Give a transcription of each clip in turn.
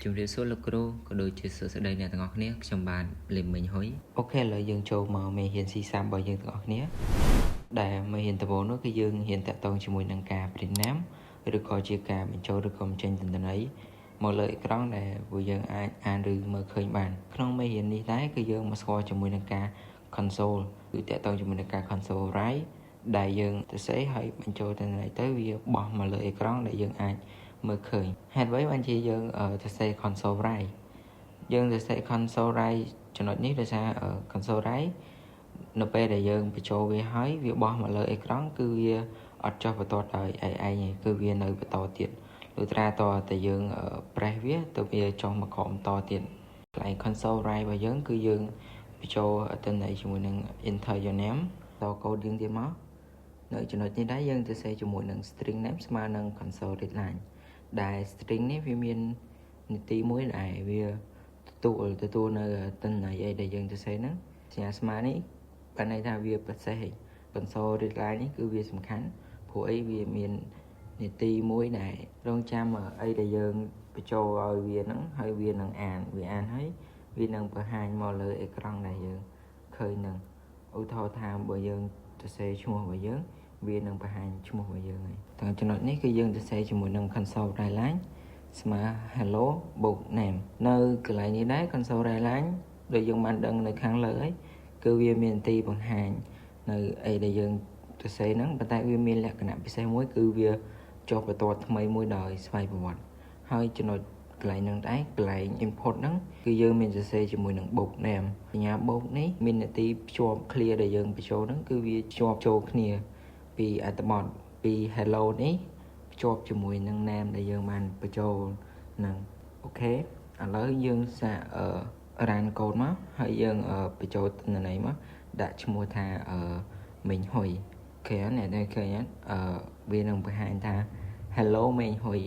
ជំរាបសួរលោកគ្រូក៏ដូចជាសួស្តីអ្នកទាំងអស់គ្នាខ្ញុំបាទលឹមមិញហុយអូខេឥឡូវយើងចូលមកមេរៀនស៊ីសាំរបស់យើងទាំងអស់គ្នាដែលមេរៀនដំបូងនោះគឺយើងរៀនតាក់ទងជាមួយនឹងការព្រីណាំឬក៏ជាការបញ្ចូលឬក៏បញ្ចេញទិន្នន័យមកលើអេក្រង់ដែលពួកយើងអាចអានឬមើលឃើញបានក្នុងមេរៀននេះដែរគឺយើងមកស្គាល់ជាមួយនឹងការ console គឺតាក់ទងជាមួយនឹងការ console write ដែលយើងទៅសេហើយបញ្ចូលទិន្នន័យទៅវាបោះមកលើអេក្រង់ដែលយើងអាចមើលឃើញហេតុអ្វីបានជាយើងទៅសេ console write យើងទៅសេ console write ចំណុចនេះដោយសារ console write នៅពេលដែលយើងបញ្ចូលវាហើយវាបោះមកលើអេក្រង់គឺវាអត់ចុះបន្ទាត់ដោយឯងទេគឺវានៅបន្តទៀតលុះត្រាតតែយើង press វាទៅវាចុះមកក្រោមតទៀតកន្លែង console write របស់យើងគឺយើងបញ្ចូលទិន្នន័យជាមួយនឹង enter your name តកូដយើងទៀតមកនៅចំណុចនេះដែរយើងទៅសេជាមួយនឹង string name ស្មើនឹង console readline ដែល string នេះវាមាននីតិមួយដែលវាទទួលនៅទិន្នន័យអីដែលយើងទៅសេហ្នឹងសញ្ញាស្មើនេះបានន័យថាវាប្រសេស console readline នេះគឺវាសំខាន់ព្រោះអីវាមាននីតិមួយដែលរងចាំអីដែលយើងបញ្ចូលឲ្យវាហ្នឹងហើយវានឹងអានហើយវានឹងបង្ហាញមកលើអេក្រង់ដែលយើងឃើញហ្នឹងឧទាហរណ៍ថាបើយើងទៅសេឈ្មោះរបស់យើងវានឹងបង្ហាញឈ្មោះរបស់យើងហើយតែចំណុចនេះគឺយើងទៅសេជាមួយនឹង console readline ស្មើ hello បូក name នៅកន្លែងនេះដែរ console readline ដូចយើងបានដឹងនៅខាងលើហើយគឺវាមានទីបង្ហាញនៅអីដែលយើងទៅសេហ្នឹងប៉ុន្តែវាមានលក្ខណៈពិសេសមួយគឺវាចុះបន្ទាត់ថ្មីមួយដោយស្វ័យប្រវត្តិហើយចំណុចកន្លែងហ្នឹងដែរកន្លែង input ហ្នឹងគឺយើងមានសរសេរជាមួយនឹង book name សញ្ញា book នេះមានន័យទីភ្ជាប់ clear ដែលយើងបញ្ចូលហ្នឹងគឺវាភ្ជាប់ចូលគ្នាពីអត្ថបទពី hello នេះភ្ជាប់ជាមួយនឹង name ដែលយើងបានបញ្ចូលហ្នឹងអូខេឥឡូវយើងសាកrun code មកហើយយើងបញ្ចូលទិន្នន័យមកដាក់ឈ្មោះថាមេងហ៊ុយអូខេអ្នកได้ឃើញវានឹងបង្ហាញថា hello មេងហ៊ុយ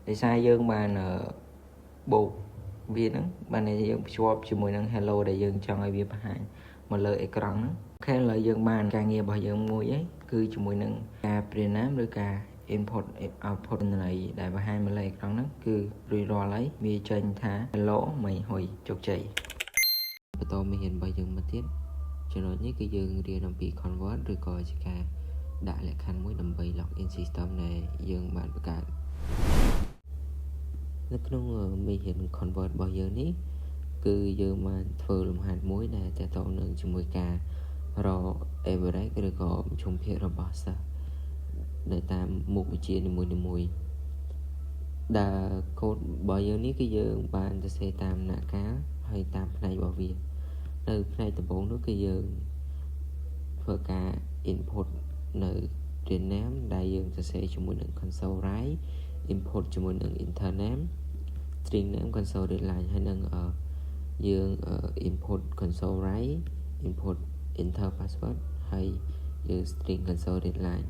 ដោយសារយើងបានបូកវាហ្នឹងបានយើងភ្ជាប់ជាមួយនឹង hello ដែលយើងចង់ឲ្យវាបង្ហាញមកលើអេក្រង់ហ្នឹងអូខេឥឡូវយើងបានការងាររបស់យើងមួយហើយគឺជាមួយនឹងការព្រានាមឬការ input output ទិន្នន័យដែលបង្ហាញមកលើអេក្រង់ហ្នឹងគឺរួចរាល់ហើយវាចេញថា hello មេងហ៊ុយជោគជ័យបន្តមេរៀនរបស់យើងមកទៀតចំណុចនេះគឺយើងរៀនអំពី convert ឬក៏ជាការដាក់លក្ខខណ្ឌមួយដើម្បី login system ដែលយើងបានបង្កើតនៅក្នុងមេរៀន convert របស់យើងនេះគឺយើងបានធ្វើលំហាត់មួយដែលទាក់ទងនឹងជាមួយការរក average ឬក៏មជ្ឈុំភាគរបស់សិស្សនៅតាមមុខវិជ្ជានីមួយៗដែលកូដរបស់យើងនេះគឺយើងបានសរសេរតាមដំណាក់កាលហើយតាមផ្នែករបស់វានៅផ្នែកដំបូងនោះគឺយើងធ្វើការ input នៅ string name ដែលយើងសរសេរជាមួយនឹង console write input ជាមួយនឹង enter name string name console readline ហើយនឹងយើង input console write input enter password ហើយយើង string console readline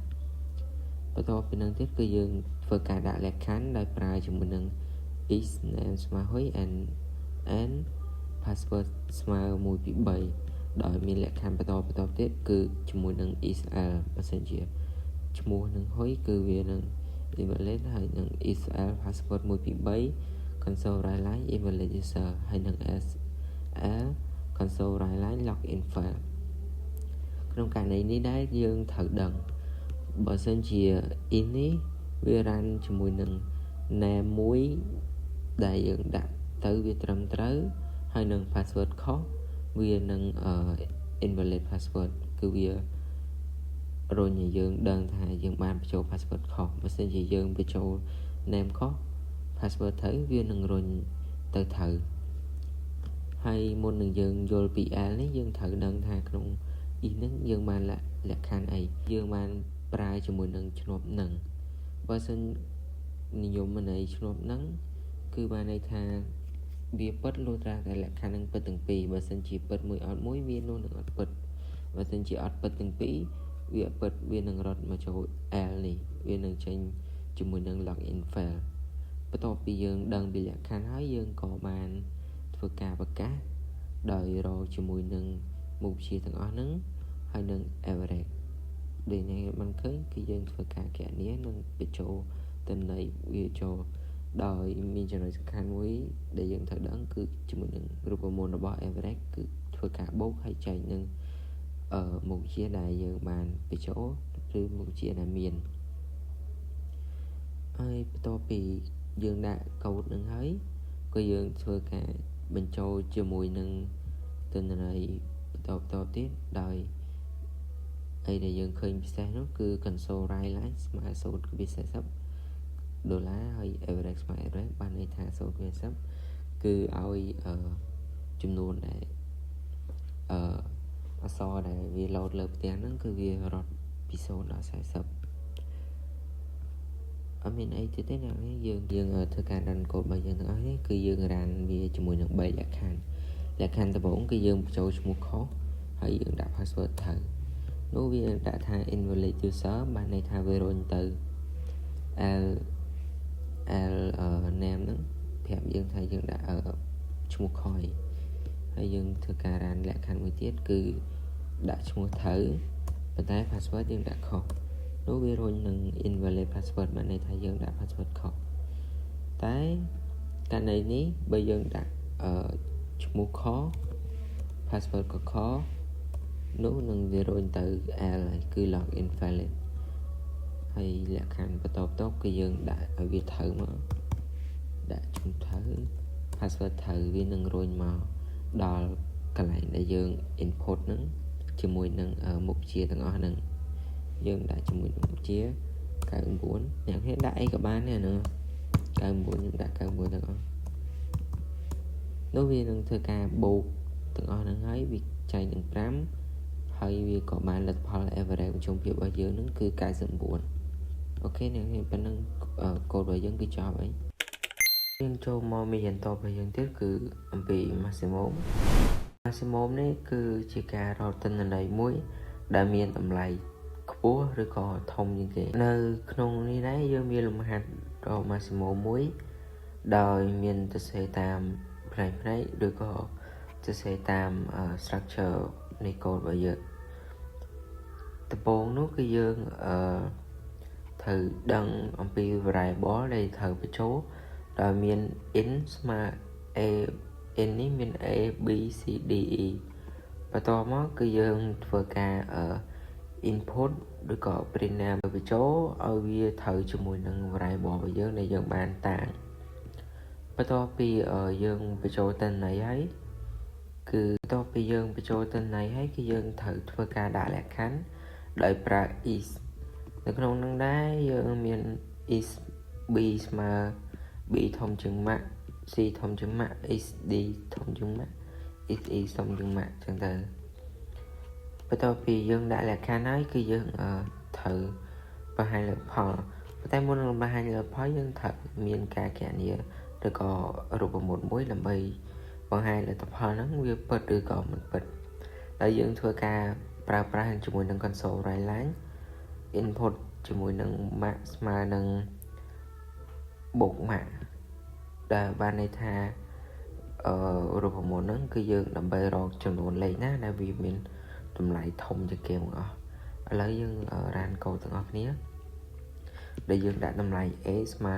បន្ទាប់ពីនឹងទៀតគឺយើងធ្វើការដាក់លក្ខខណ្ឌដោយប្រើជាមួយនឹង is name ស្មើហើយ and password ស្មើ1 2 3ដោយមានលក្ខខណ្ឌបន្តទៀតគឺជាមួយនឹង is l បើសិនជាឈ្មោះនឹងហើយគឺវានឹង invalid ហើយនឹង is l password 1 2 3 console write line invalid user ហើយនឹង s l console write line login file ក្នុងករណីនេះដែរយើងត្រូវដឹងបើសិនជា in នេះវា run ជាមួយនឹង name មួយដែលយើងដាក់ទៅវាត្រឹមត្រូវហើយនឹង password ខុសវានឹង invalid password គឺវារុញឲ្យយើងដឹងថាយើងបានបញ្ចូល password ខុសបើសិនជាយើងបញ្ចូល name ខុស password ត្រូវវានឹងរុញទៅត្រូវហើយមុននឹងយើងយល់ពី L នេះយើងត្រូវដឹងថាក្នុង E នេះយើងបានលក្ខខណ្ឌអីយើងបានប្រើជាមួយនឹងឈ្នាប់នឹងបើសិននិយមន័យឈ្នាប់នឹងគឺបានន័យថាវាពិតលុះត្រាតែលក្ខខណ្ឌនឹងពិតទាំងពីរបើសិនជាពិតមួយអត់មួយវានោះនឹងអត់ពិតបើសិនជាអត់ពិតទាំងពីរវាពិតវានឹងរត់មកចូល L នេះវានឹងចេញជាមួយនឹង login file បន្ទាប់ពីយើងដឹងពីលក្ខខណ្ឌហើយយើងក៏បានធ្វើការប្រកាសដោយរកជាមួយនឹងមុខវិជ្ជាទាំងអស់ហ្នឹងហើយនឹង average ដូចនេះបានឃើញគឺយើងធ្វើការគណនានិងបញ្ចូលទិន្នន័យវាចូល ដោយមានចំណុចសំខាន់មួយដែលយើងត្រូវដឹងគឺជាមួយនឹងរូបមន្តរបស់ average គឺធ្វើការបូកហើយចែកនឹងមុខវិជ្ជាដែលយើងបានបញ្ចូលឬមុខវិជ្ជាដែលមានហើយបន្ទាប់ពីយើងដាក់កូដនឹងហើយក៏យើងធ្វើការបញ្ចូលជាមួយនឹងទិន្នន័យបន្តទៀតដោយអីដែលយើងឃើញពិសេសនោះគឺ console write line ស្មើ0.40 ដុល្លារហើយ average ស្មើ average បានន័យថា0.40គឺឲ្យចំនួនដែលអក្សរដែលវា load លើផ្ទាំងហ្នឹងគឺវារត់ពី0ដល់40អត់មានអីទៀតទេអ្នកនេះយើងធ្វើការ run code របស់យើងទាំងអស់នេះគឺយើង run វាជាមួយនឹង3លក្ខខណ្ឌដំបូងគឺយើងបញ្ចូលឈ្មោះខុសហើយយើងដាក់ password ត្រូវនោះវាដាក់ថា invalid user បានន័យថាវារុញទៅ name ហ្នឹងប្រាប់យើងថាយើងដាក់ឈ្មោះខុសហើយយើងធ្វើការ run លក្ខខណ្ឌមួយទៀតគឺដាក់ឈ្មោះត្រូវប៉ុន្តែ password យើងដាក់ខុសនោះវារុញនឹង invalid password បានន័យថាយើងដាក់ password ខុសតែករណីនេះបើយើងដាក់ឈ្មោះខុស password ក៏ខុសនោះនឹងវារុញទៅ L ហើយគឺ login valid ហើយលក្ខខណ្ឌបន្តគឺយើងដាក់ឲ្យវាត្រូវមកដាក់ឈ្មោះត្រូវ password ត្រូវវានឹងរុញមកដល់កន្លែងដែលយើង input ហ្នឹងជាមួយនឹងមុខវិជ្ជាទាំងអស់ហ្នឹងយើងដាក់ជាមួយនឹងមុខវិជ្ជា99អ្នកគ្នាដាក់អីក៏បានដែរណា99យើងដាក់99ទាំងអស់នោះវានឹងធ្វើការបូកទាំងអស់ហ្នឹងហើយវាចែកនឹង5ហើយវាក៏បានលទ្ធផល average បញ្ជុំភាពរបស់យើងហ្នឹងគឺ99អូខេអ្នកគ្នាប៉ុណ្ណឹងកូដរបស់យើងគឺចប់ហើយយើងចូលមកមេរៀនតបរបស់យើងទៀតគឺអំពី maximum នេះគឺជាការរកទិន្នន័យមួយដែលមានតម្លៃខ្ពស់ឬក៏ធំជាងគេនៅក្នុងនេះដែរយើងមានលំហាត់រក maximum មួយដោយមានទៅសេតាមផ្នែកឬក៏ទៅសេតាម structure នៃកូដរបស់យើងដំបូងនោះគឺយើងត្រូវដឹងអំពី variable ដែលត្រូវបញ្ចូលដោយមាន in ស្មើ a n នេះមាន a b c d e បន្ទាប់មកគឺយើងធ្វើការ input ឬក៏ print ណាបញ្ចូលឲ្យវាត្រូវជាមួយនឹង variable របស់យើងដែលយើងបានតាំងបន្ទាប់ពីយើងបញ្ចូលទិន្នន័យហើយគឺបន្ទាប់ពីយើងបញ្ចូលទិន្នន័យហើយគឺយើងត្រូវធ្វើការដាក់លក្ខខណ្ឌដោយប្រើ is នៅក្នុងនោះដែរយើងមាន is b ស្មើ b ធំជាង max c ធំជាង max is d ធំជាង max is e ធំជាង max ចឹងទៅបន្ទាប់ពីយើងដាក់លក្ខខណ្ឌហើយគឺយើងត្រូវបង្ហាញលទ្ធផលប៉ុន្តែមុននឹងបង្ហាញលទ្ធផលយើងត្រូវមានការគណនាឬក៏រូបមន្តមួយដើម្បីបង្ហាញលទ្ធផលហ្នឹងវាពិតឬក៏មិនពិតហើយយើងធ្វើការប្រើប្រាស់ជាមួយនឹង console write line input ជាមួយនឹង max ស្មើនឹងបូក max ដែលបានន័យថារូបមន្តហ្នឹងគឺយើងដើម្បីរកចំនួនលេខណាដែលវាមានតម្លៃធំជាងគេទាំងអស់ឥឡូវយើងរានកូដទាំងអស់គ្នាដែលយើងដាក់តម្លៃ a ស្មើ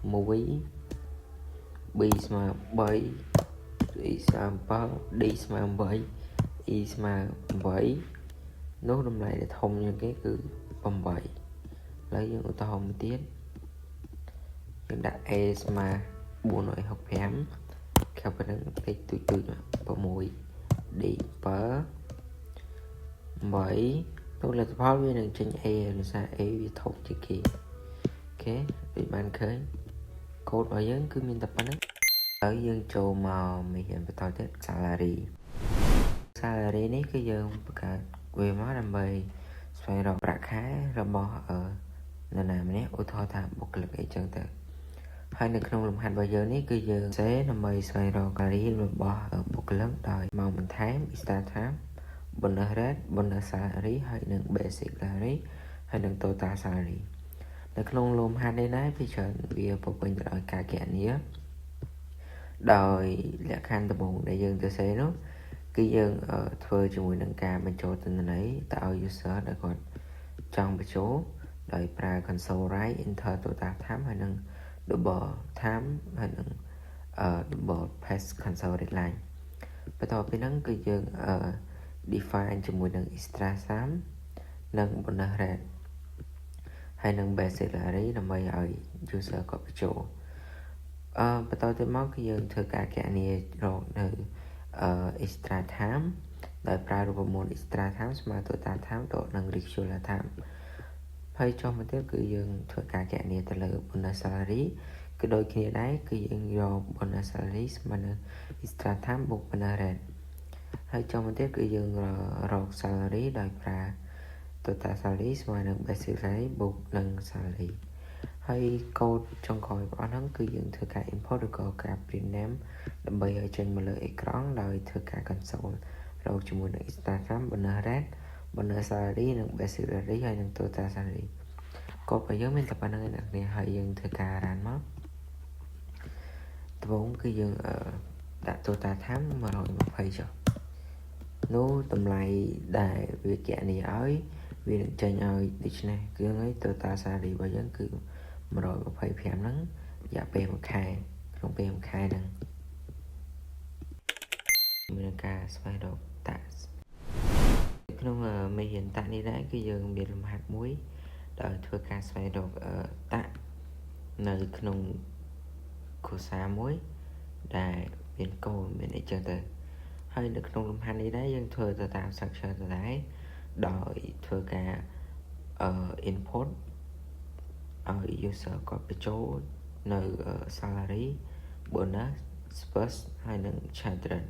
1 b ស្មើ3 c ស្មើ7 d ស្មើ8 e ស្មើ8នោះតម្លៃដែលធំជាងគេគឺ8ឥឡូវយើងឧទាហរណ៍មួយទៀតយើងដាក់ a ស្មើ465ខាងប៉ុណ្ណឹងតិចទូច6 d 7 8នោះលទ្ធផលវានឹងចេញ a ដោយសារ a វាធំជាងគេអូខេដូចបានឃើញកូដរបស់យើងគឺមានតែប៉ុណ្្នឹងហើយយើងចូលមកមេរៀនបន្តទៀត salary នេះគឺយើងបង្កើតវាមកដើម្បីស្វែងរកប្រាក់ខែរបស់នរណាម្នាក់ឧទាហរណ៍ថាបុគ្គលិកអីចឹងទៅហើយនៅក្នុងលំហាត់របស់យើងនេះគឺយើងសេដើម្បីស្វែងរក salary របស់បុគ្គលិកដោយម៉ោងបន្ថែម extra time bonus rate bonus salary ហើយនិង basic salary ហើយនិង total salary នៅក្នុងលំហាត់នេះដែរវាច្រើនវាពោពេញទៅដោយការគណនាដោយលក្ខខណ្ឌដំបូងដែលយើងទៅសេនោះគឺយើងធ្វើជាមួយនឹងការបញ្ចូលទិន្នន័យទៅឲ្យ user ដែលគាត់ចង់បញ្ចូលដោយប្រើ console write enter total time ហើយនិង double time ហើយនឹងdouble pass cancel deadline បន្ទាប់ពីហ្នឹងគឺយើងdefine ជាមួយនឹង extra sum និង bonus rate ហើយនឹង basic salary ដើម្បីឲ្យ user គាត់បញ្ចូលបន្តទៅមកគឺយើងធ្វើការគណនារកនៅ extra time ដោយប្រើរូបមន្ត extra time ស្មើ total time ដកនឹង regular time ហើយចុះមកទៀតគឺយើងធ្វើការគណនាទៅលើ bonus salary គឺដូចគ្នាដែរគឺយើងយក bonus salary ស្មើនឹង extra time បូក bonus rate ហើយចុះមកទៀតគឺយើងរក salary ដោយប្រើ total salary ស្មើនឹង basic salary បូកនឹង salary ហើយកូដចុងក្រោយរបស់ហ្នឹងគឺយើងធ្វើការ import ឬក៏ grab print name ដើម្បីឲ្យចេញមកលើអេក្រង់ដោយធ្វើការ console រកជាមួយនឹង extra time bonus rate bonus salary និង basic salary ហើយនឹង total salary កូដរបស់យើងមានតែប៉ុណ្្នឹងឯងអ្នកនាងហើយយើងធ្វើការ run មកដំបូងគឺយើងដាក់ total time 120ចុះនោះតម្លៃដែលវាគណនាឲ្យវានឹងចេញឲ្យដូចនេះគឺហើយ total salary របស់យើងគឺ125ហ្នឹងរយៈពេល1ខែក្នុងពេល1ខែហ្នឹងមានការស្វែងរកតាក់ក្នុងមេរៀនតាក់នេះដែរគឺយើងមានលំហាត់មួយដោយធ្វើការស្វែងរកតាក់នៅក្នុងគ្រួសារមួយដែលមានកូនមានអីចឹងទៅហើយនៅក្នុងលំហាត់នេះដែរយើងធ្វើទៅតាម structure ទៅដែរដោយធ្វើការinput ឲ្យ user គាត់បញ្ចូលនៅ salary bonus first ហើយនឹង children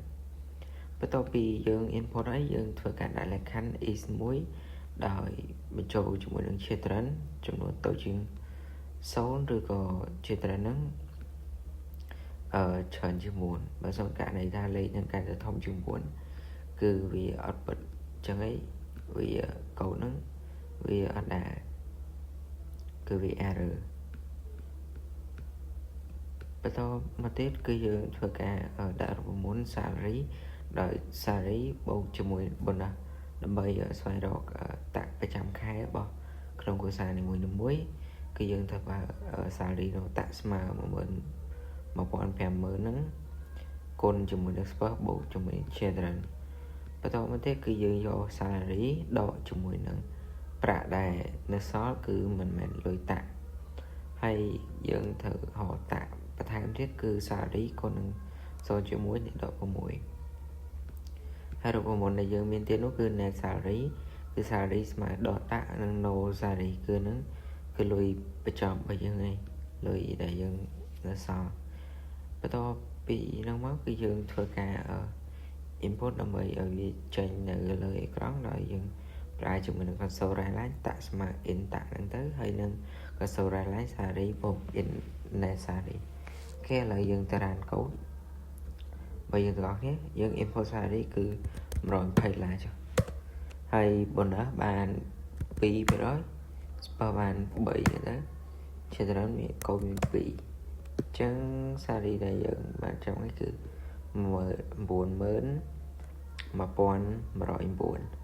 បន្ទាប់ពីយើង input ហើយយើងធ្វើការដាក់លក្ខខណ្ឌ is មួយដោយបញ្ចូលជាមួយនឹង children ចំនួនតូចជាង0ឬក៏ children ហ្នឹងច្រើនជាង9បើសិនករណីថាលេខនឹងកាន់តែធំជាង9គឺវា output ចឹងឯងវាកូដហ្នឹងវាអត់ដែរគឺវា error បន្តមកទៀតគឺយើងធ្វើការដាក់រូបមន្ត salary ដោយ salary បូកជាមួយ bonus ដើម្បីស្វែងរកតាក់ប្រចាំខែរបស់ក្នុងគ្រួសារនីមួយៗគឺយើងធ្វើឲ្យ salary នៅតាក់ស្មើ150,000ហ្នឹងគុណជាមួយនឹង first បូកជាមួយ children បន្តមកទៀតគឺយើងយក salary ដកជាមួយនឹងប្រាក់ដែលនៅសល់គឺមិនមែនលុយតាក់ហើយយើងត្រូវហៅតាក់បន្ថែមទៀតគឺ salary គុណនឹង0ជាមួយនឹងដក6ហើយរូបមន្តដែលយើងមានទៀតនោះគឺ net salary គឺ salary ស្មើដកតាក់និង no salary គឺនឹងគឺលុយបញ្ចប់របស់យើងឯងលុយដែលយើងនៅសល់បន្ទាប់ពីហ្នឹងមកគឺយើងធ្វើការ input ដើម្បីឲ្យវាចេញនៅលើអេក្រង់ដោយយើងប្រើជាមួយនឹង console line តាក់ស្មើ in តាក់ហ្នឹងទៅហើយនឹង console line salary បូក in net salary គេឥឡូវយើងទៅ run code បើយើងទាំងអស់គ្នាយើង import salary គឺ$120ចុះហើយ bonus បាន2% spur បាន3ទៅchildren មានកូនមាន2អញ្ចឹង salary ដែលយើងបានចង់នេះគឺ$91,109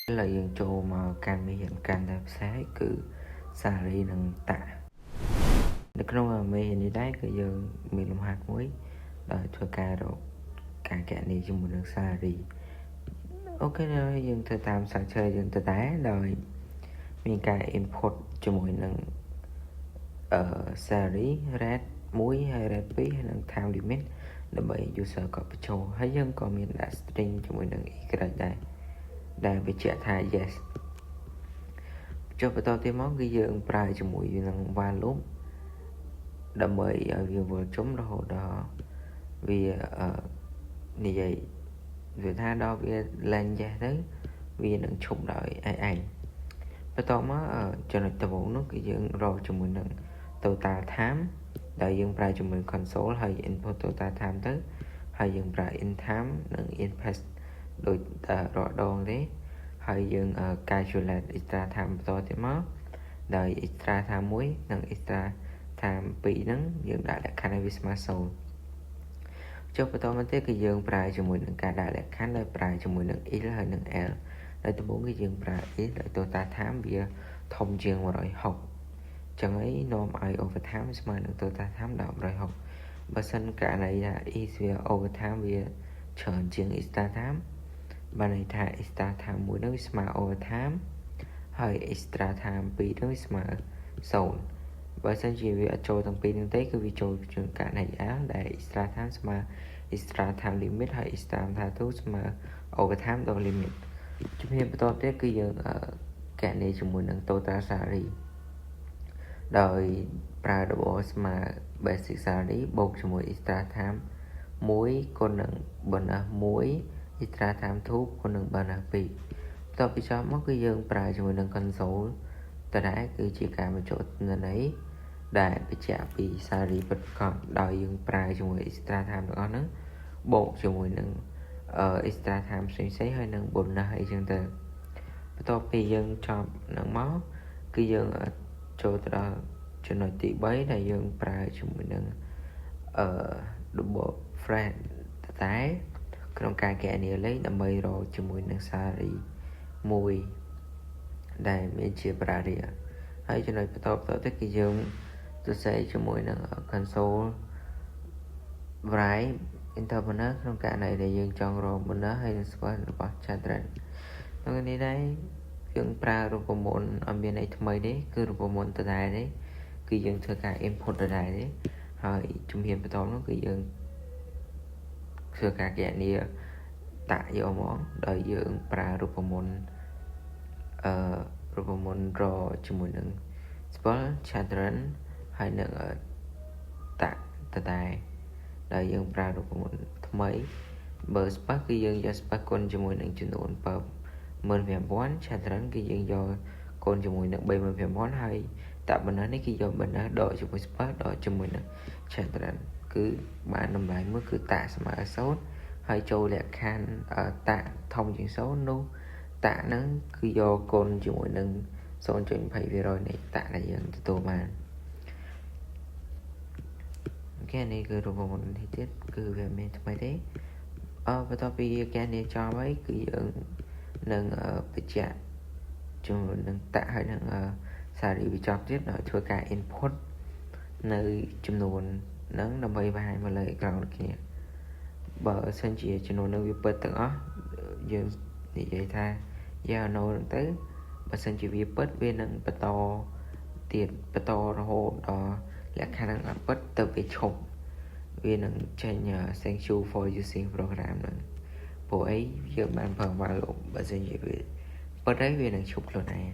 ឥឡូវយើងចូលមកកាន់មេរៀនកាន់តែផ្សេងគឺ salary និងតាក់នៅក្នុងមេរៀននេះដែរគឺយើងមានលំហាត់មួយដោយធ្វើការរកការគណនាជាមួយនឹង salary អូខេហើយយើងធ្វើតាម structure យើងទៅដែរដោយមានការ input ជាមួយនឹងsalary rate 1ហើយ rate 2ហើយនឹង time limit ដើម្បី user ក៏បញ្ចូលហើយយើងក៏មានដាក់ string ជាមួយនឹង y ដែរដែលបញ្ជាក់ថា yes ចុះបន្តទៀតមកគឺយើងប្រើជាមួយនឹង while loop ដើម្បីឲ្យវាវិលជុំរហូតដល់វានិយាយវាថាដល់វាឡើង yes ទៅវានឹងឈប់ដោយឯងបន្តមកចំណុចដំបូងនោះគឺយើងរកជាមួយនឹង total time ដែលយើងប្រើជាមួយ console ហើយ input total time ទៅហើយយើងប្រើ in time និង in pass ដូចរាល់ដងទេហើយយើង calculate extra time បន្តទៀតមកដោយ extra time 1និង extra time 2ហ្នឹងយើងដាក់លក្ខខណ្ឌឲ្យវាស្មើ0ចុះបន្តមកទៀតគឺយើងប្រើជាមួយនឹងការដាក់លក្ខខណ្ឌដោយប្រើជាមួយនឹង if ហើយនឹង else ដោយដំបូងគឺយើងប្រើ if ដោយ total time វាធំជាង160 chẳng ấy nom ai overtime mà được tôi ta tham đạo rồi học và sân cả này là is về overtime về trở chuyện extra time bà này thà extra time mỗi nơi mà overtime hay extra time bị nơi mà sồn và sân chỉ về cho thằng pin thực tế cứ vì cho trường cả này á để extra time mà extra time limit hay extra time thuốc mà overtime đó limit chúng hiện tôi tiếp cứ giờ cả này chúng mình đang total salary đời pra đồ mà basic salary bột cho mỗi extra time muối con nâng bần muối extra time thuốc con nâng bần bị tôi bị cho mất cái dương pra cho mỗi nâng con số ta đã cứ chỉ cả một chỗ nên ấy để bị chạm bị salary bật còn đòi dương pra cho mỗi extra time đó nữa bột cho mỗi nâng extra time suy xét hơi nâng bồn hay chân tờ tôi bị dương cho nâng máu cái dương ở chỗ đó cho nói tỷ bấy là dương pra cho mình nâng double friend tái trong cái kẻ này lấy là mây rồi cho mình nâng xa đi mùi đây mình chia pra đi hay cho nói tôi tới cái dương tôi sẽ cho mình nâng console vải internet trong cái này để dương chọn rồi mình nó hay là spotរបស់ chat trend ថ្ងៃនេះដែរយើងប្រើរូបមន្តអត់មានអីថ្មីទេគឺរូបមន្តដដែលទេគឺយើងធ្វើការ input ដដែលទេហើយជំហានបន្តនោះគឺយើងធ្វើការគណនាតាក់យកមកដោយយើងប្រើរូបមន្តdraw ជាមួយនឹង spell pattern ហើយនឹងតាក់ដដែលដោយយើងប្រើរូបមន្តថ្មីបើ spell គឺយើងយក spell គុណជាមួយនឹងចំនួន15,000 challenge គឺយើងយកកូនជាមួយនឹង 35,000 ហើយតាក់បណ្ណានេះគឺយកបណ្ណាដកជាមួយ spark ដកជាមួយនឹង challenge គឺបានតម្លៃមួយគឺតាក់ស្មើ0ហើយចូលលក្ខខណ្ឌតាក់ធំជាង0នោះតាក់ហ្នឹងគឺយកកូនជាមួយនឹង 0.20% នៃតាក់ដែលយើងទទួលបានអូខេនេះគឺរូបមន្តនេះទៀតគឺវាមានថ្មីទេបន្ទាប់ពីការនេះចប់ហើយគឺយើងនឹងបញ្ជាក់ជាមួយនឹងតាក់ហើយនឹងសាររីវិចប់ទៀតឲ្យធ្វើការ input នៅចំនួនហ្នឹងដើម្បីបង្ហាញមកលើអេក្រង់ដូចគ្នាបើសិនជាចំនួននឹងវាពិតទាំងអស់យើងនិយាយថា yes or no ហ្នឹងទៅបើសិនជាវាពិតវានឹងបន្តទៀតបន្តរហូតដល់លក្ខខណ្ឌហ្នឹងអត់ពិតទៅវាឈប់វានឹងចេញ thank you for using program ហ្នឹងព្រោះអីយើងបានប្រើមកលោកបើសិនជាវាពិតហើយវានឹងឈប់ខ្លួនឯង